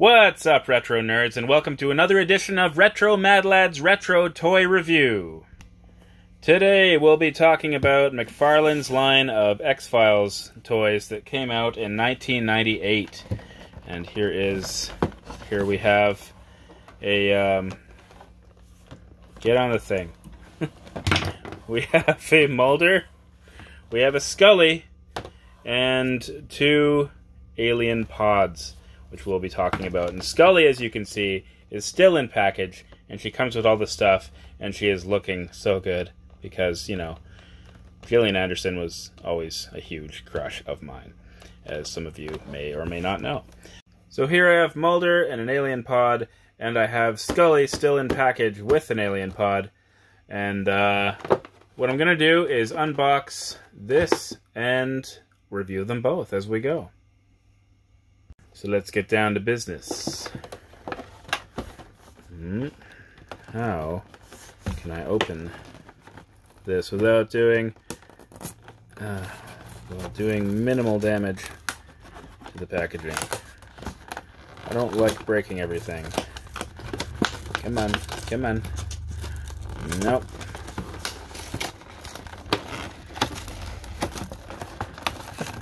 What's up, retro nerds, and welcome to another edition of Retro Mad Lad's Retro Toy Review. Today we'll be talking about McFarlane's line of X-Files toys that came out in 1998. And here we have a, get on the thing. We have a Mulder, we have a Scully, and two alien pods, which we'll be talking about. And Scully, as you can see, is still in package, and she comes with all the stuff, and she is looking so good, because, you know, Gillian Anderson was always a huge crush of mine, as some of you may or may not know. So here I have Mulder and an alien pod, and I have Scully still in package with an alien pod, and what I'm going to do is unbox this and review them both as we go. So let's get down to business. How can I open this without doing minimal damage to the packaging? I don't like breaking everything. Come on, come on. Nope.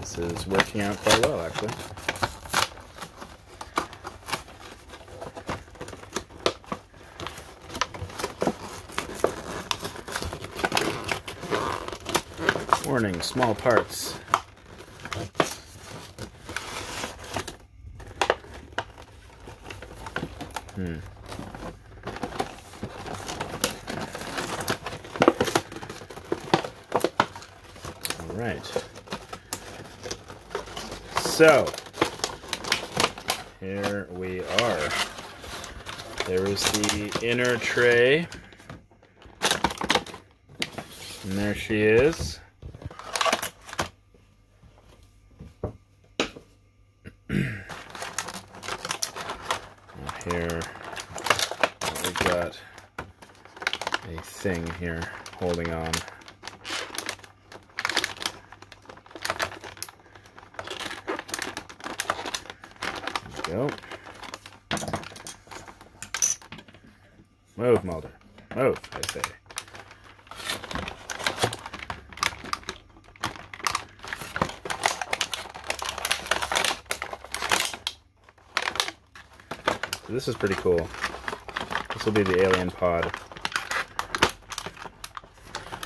This is working out quite well, actually. Warning, small parts. All right. So, here we are. There is the inner tray. And there she is. Here we've got a thing here holding on. There we go. Move, Mulder. Move, I say. This is pretty cool. This will be the alien pod.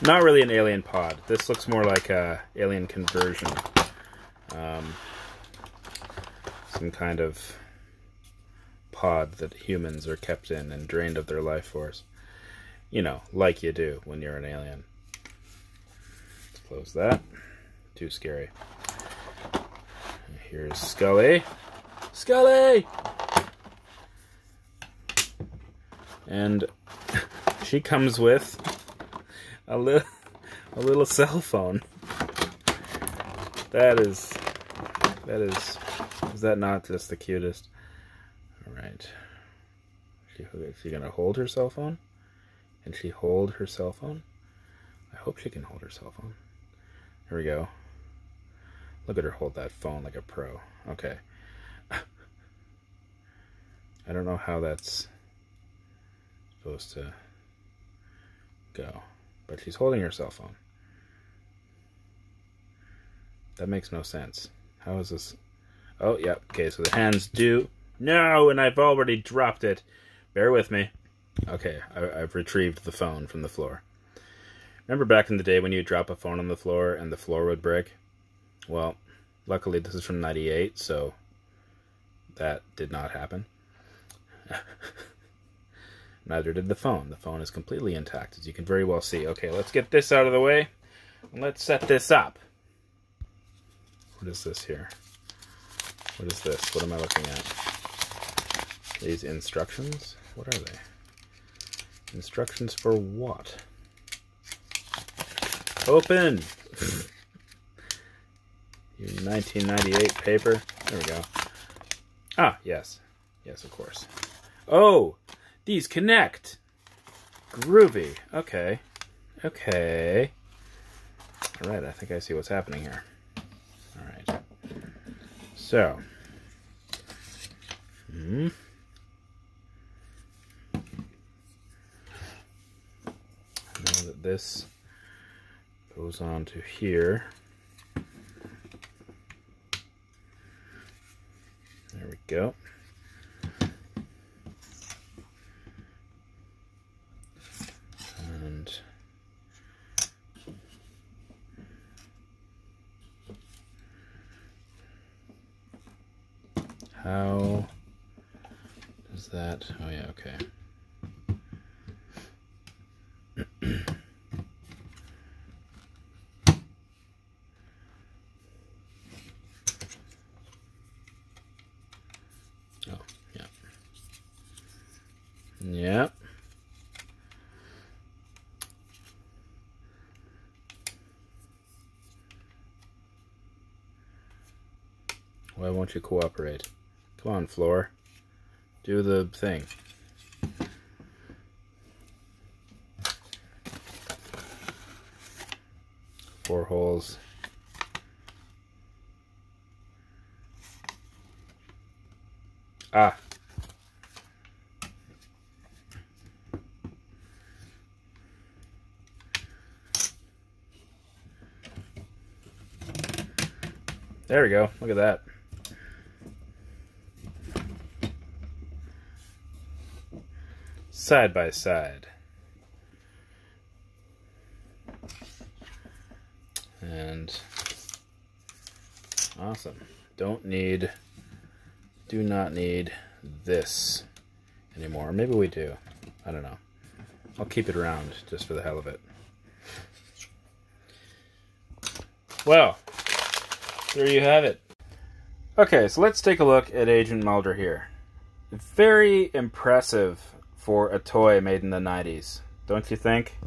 Not really an alien pod. This looks more like a alien conversion. Some kind of pod that humans are kept in and drained of their life force. You know, like you do when you're an alien. Let's close that. Too scary. Here's Scully. Scully! And she comes with a little cell phone. Is that not just the cutest? All right. Is she gonna hold her cell phone? Can she hold her cell phone? I hope she can hold her cell phone. Here we go. Look at her hold that phone like a pro. Okay. I don't know how that's supposed to go, but she's holding her cell phone. That makes no sense. How is this? Oh, yeah. Okay, so the hands do. No, and I've already dropped it. Bear with me. Okay, I've retrieved the phone from the floor. Remember back in the day when you drop a phone on the floor and the floor would break? Well, luckily this is from '98, so that did not happen. Neither did the phone. The phone is completely intact, as you can very well see. Okay, let's get this out of the way, and let's set this up. What is this here? What is this? What am I looking at? These instructions? What are they? Instructions for what? Open! Your 1998 paper. There we go. Ah, yes. Yes, of course. Oh! These connect! Groovy. Okay. Okay. Alright, I think I see what's happening here. Alright. So. Now that this goes on to here, there we go. And how does that, oh yeah, okay. Oh, yeah. Yep. Why won't you cooperate? Come on, Floor. Do the thing. Four holes. Ah. There we go. Look at that. Side by side. And awesome. Do not need this anymore. Maybe we do. I don't know. I'll keep it around just for the hell of it. Well, there you have it. Okay, so let's take a look at Agent Mulder here. Very impressive for a toy made in the 90s, don't you think?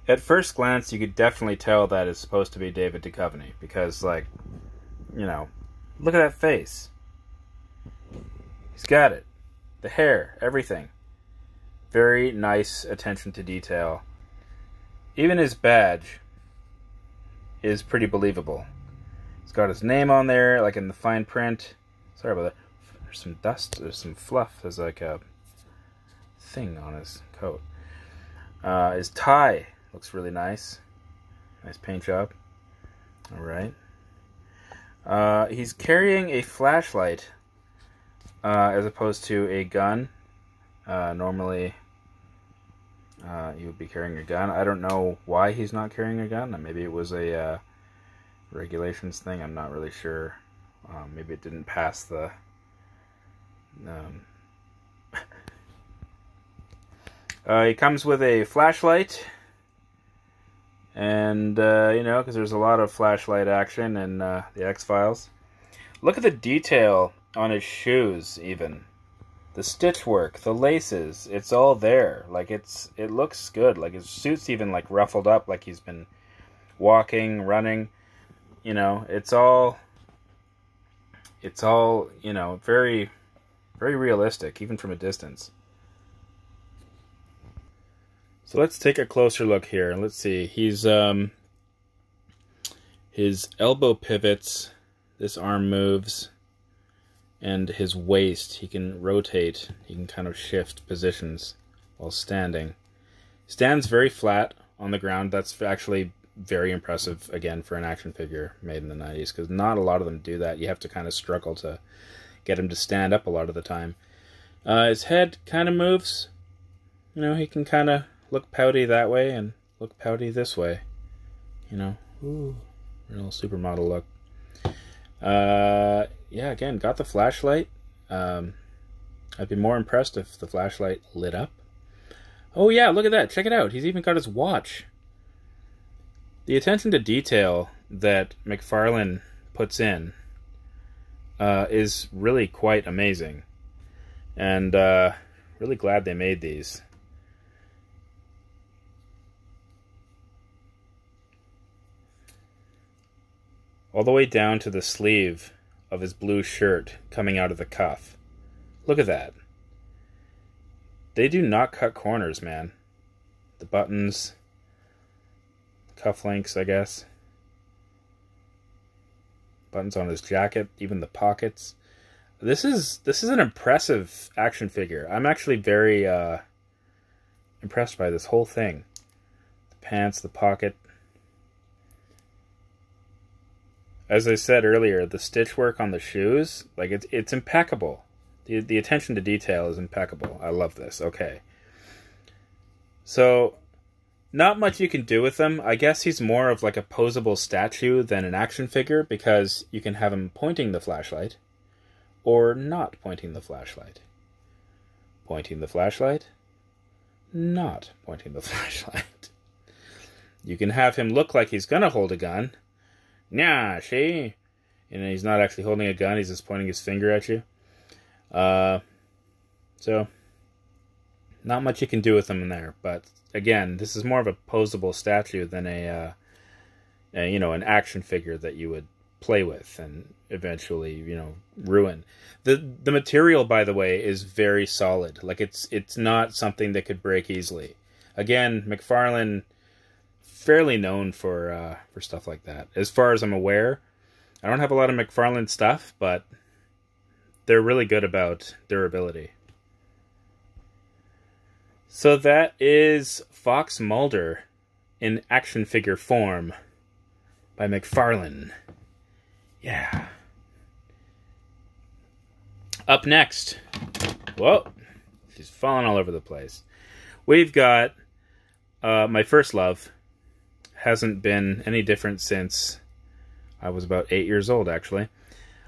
At first glance, you could definitely tell that it's supposed to be David Duchovny, because, like, you know, look at that face. He's got it. The hair, everything. Very nice attention to detail. Even his badge is pretty believable. He's got his name on there, like in the fine print. Sorry about that. There's some dust, there's some fluff. There's like a thing on his coat. His tie looks really nice. Nice paint job. Alright. He's carrying a flashlight as opposed to a gun. Normally you would be carrying a gun. I don't know why he's not carrying a gun. Maybe it was a regulations thing. I'm not really sure. Maybe it didn't pass the he comes with a flashlight, and you know, because there's a lot of flashlight action in the X-Files. Look at the detail on his shoes, even the stitch work, the laces. It's all there. Like it looks good. Like his suit's even like ruffled up, like he's been walking, running. You know, it's all you know, very, very realistic, even from a distance. So let's take a closer look here. Let's see. He's his elbow pivots, this arm moves, and his waist, he can rotate. He can kind of shift positions while standing. Stands very flat on the ground. That's actually very impressive, again, for an action figure made in the 90s, because not a lot of them do that. You have to kind of struggle to get him to stand up a lot of the time. His head kind of moves. You know, he can kind of look pouty that way and look pouty this way. You know, ooh, real supermodel look. Yeah, again, got the flashlight. I'd be more impressed if the flashlight lit up. Oh yeah, look at that. Check it out. He's even got his watch. The attention to detail that McFarlane puts in is really quite amazing. And really glad they made these. All the way down to the sleeve of his blue shirt coming out of the cuff. Look at that. They do not cut corners, man. The buttons, cufflinks, I guess. Buttons on his jacket, even the pockets. This is an impressive action figure. I'm actually very impressed by this whole thing. The pants, the pocket. As I said earlier, the stitch work on the shoes, like it's impeccable. The attention to detail is impeccable. I love this. Okay. So, not much you can do with him. I guess he's more of like a posable statue than an action figure, because you can have him pointing the flashlight or not pointing the flashlight. Pointing the flashlight, not pointing the flashlight. You can have him look like he's gonna hold a gun. Nah, see? And he's not actually holding a gun, he's just pointing his finger at you. So, not much you can do with him in there, but again, this is more of a posable statue than an action figure that you would play with and eventually, ruin. The material, by the way, is very solid. Like, it's not something that could break easily. Again, McFarlane, fairly known for stuff like that. As far as I'm aware, I don't have a lot of McFarlane stuff, but they're really good about durability. So that is Fox Mulder in action figure form by McFarlane. Yeah. Up next, whoa, she's falling all over the place. We've got my first love. Hasn't been any different since I was about 8 years old, actually.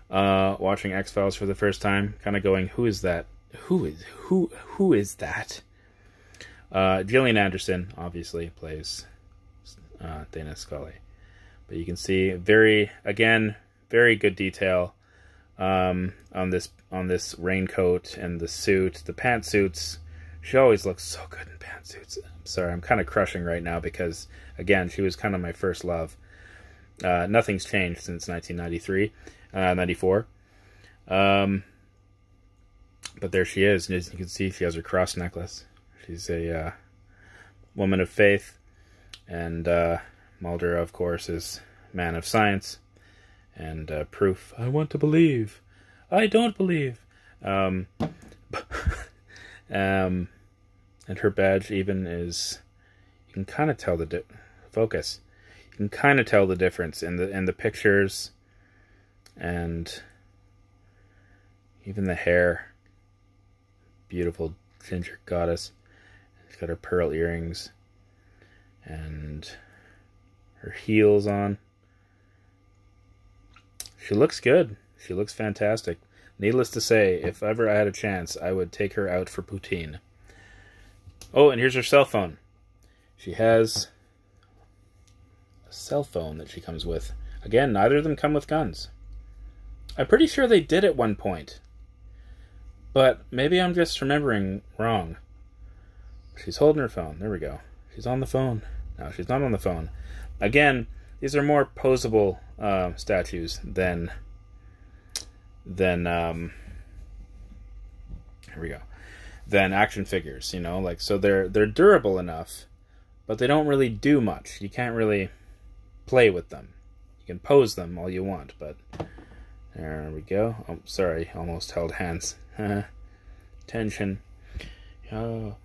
Watching X-Files for the first time, kind of going, who is that? Who is that? Gillian Anderson, obviously, plays Dana Scully. But you can see, very good detail on this raincoat and the suit. The pantsuits, she always looks so good in pantsuits. I'm sorry, I'm kind of crushing right now because, again, she was kind of my first love. Nothing's changed since 94. But there she is, and as you can see, she has her cross necklace. She's a woman of faith, and Mulder, of course, is man of science and proof. I want to believe. I don't believe. And her badge even is, you can kind of tell the focus. You can kind of tell the difference in the pictures, and even the hair. Beautiful ginger goddess. She's got her pearl earrings and her heels on. She looks good. She looks fantastic. Needless to say, if ever I had a chance, I would take her out for poutine. Oh, and here's her cell phone. She has a cell phone that she comes with. Again, neither of them come with guns. I'm pretty sure they did at one point. But maybe I'm just remembering wrong. She's holding her phone. There we go. She's on the phone. No, she's not on the phone. Again, these are more posable statues than here we go. Than action figures, like, so they're durable enough, but they don't really do much. You can't really play with them. You can pose them all you want, but there we go. Oh, sorry, almost held hands. Tension. Oh,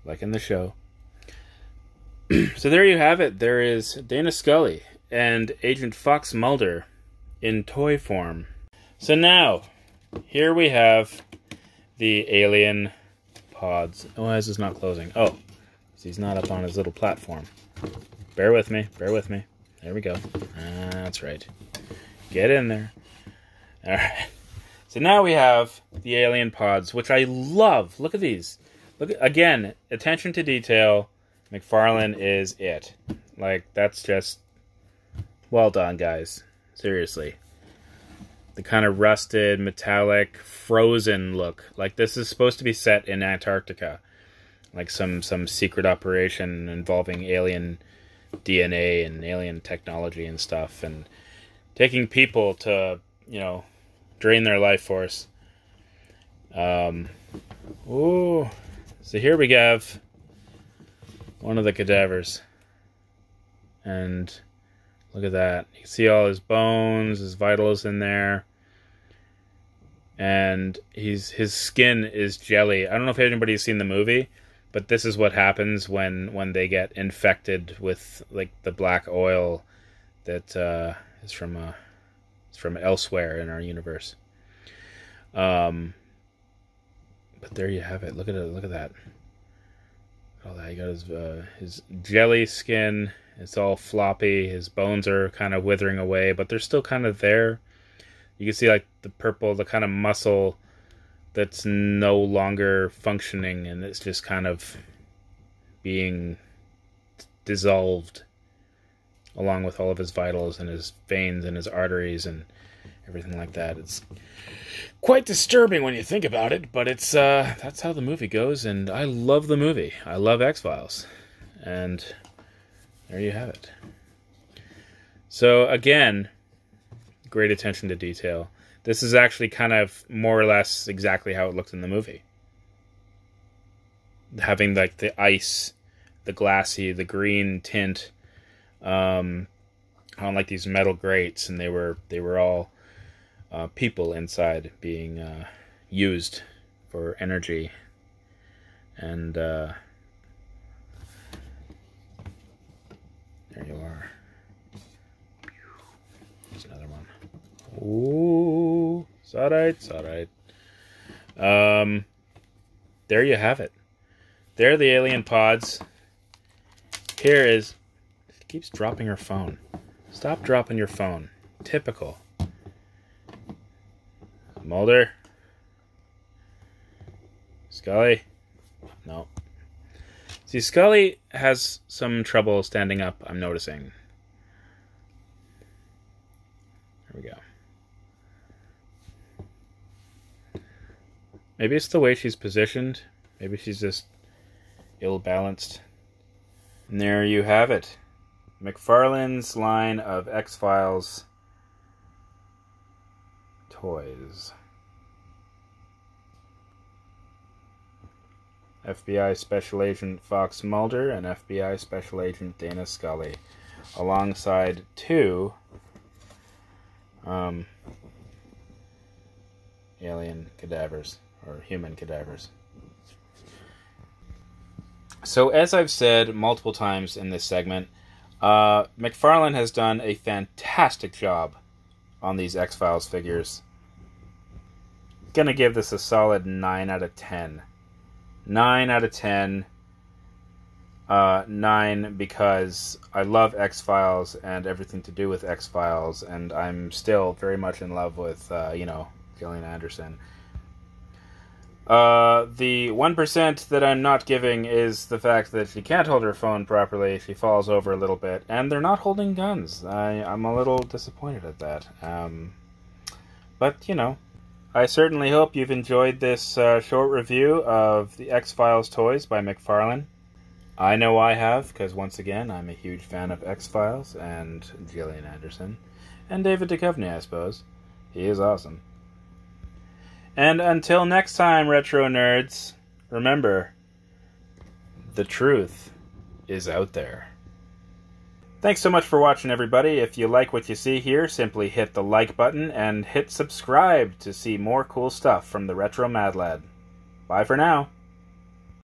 like in the show. So there you have it. There is Dana Scully and Agent Fox Mulder in toy form. So now, here we have the alien pods. Oh, why is this not closing? Oh, he's not up on his little platform. Bear with me. Bear with me. There we go. That's right. Get in there. All right. So now we have the alien pods, which I love. Look at these. Look again. Attention to detail. McFarlane is it. Like, that's just well done, guys. Seriously. The kind of rusted, metallic, frozen look. Like, this is supposed to be set in Antarctica. Like some secret operation involving alien DNA and alien technology and stuff. And taking people to, drain their life force. Ooh. So here we have one of the cadavers. And look at that. You can see all his bones, his vitals in there. and his skin is jelly. I don't know if anybody's seen the movie, but this is what happens when they get infected with like the black oil that is from elsewhere in our universe. But there you have it. Look at it. Look at that. All that. He got his jelly skin. It's all floppy. His bones are kind of withering away, but they're still kind of there. You can see like the purple, the kind of muscle that's no longer functioning, and it's just kind of being dissolved along with all of his vitals and his veins and his arteries and everything like that. It's quite disturbing when you think about it, but it's that's how the movie goes, and I love the movie. I love X-Files, and there you have it. So again, great attention to detail. This is actually kind of more or less exactly how it looked in the movie. Having like the ice, the glassy, the green tint on like these metal grates, and they were all people inside being used for energy. And there you are. There's another one. Ooh, it's alright, it's alright. There you have it. There are the alien pods. Here is... She keeps dropping her phone. Stop dropping your phone. Typical. Mulder? Scully? No. See, Scully has some trouble standing up, I'm noticing. There we go. Maybe it's the way she's positioned. Maybe she's just ill-balanced. And there you have it. McFarlane's line of X-Files toys. FBI Special Agent Fox Mulder and FBI Special Agent Dana Scully, alongside two alien cadavers, or human cadavers. So, as I've said multiple times in this segment, McFarlane has done a fantastic job on these X-Files figures. Gonna give this a solid 9 out of 10. 9 out of 10. 9 because I love X-Files and everything to do with X-Files, and I'm still very much in love with, Gillian Anderson. The 1% that I'm not giving is the fact that she can't hold her phone properly. She falls over a little bit, and they're not holding guns. I'm a little disappointed at that. But, I certainly hope you've enjoyed this short review of the X-Files toys by McFarlane. I know I have, because once again, I'm a huge fan of X-Files and Gillian Anderson. And David Duchovny, I suppose. He is awesome. And until next time, Retro Nerds, remember, the truth is out there. Thanks so much for watching, everybody. If you like what you see here, simply hit the like button and hit subscribe to see more cool stuff from the Retro Mad Lad. Bye for now.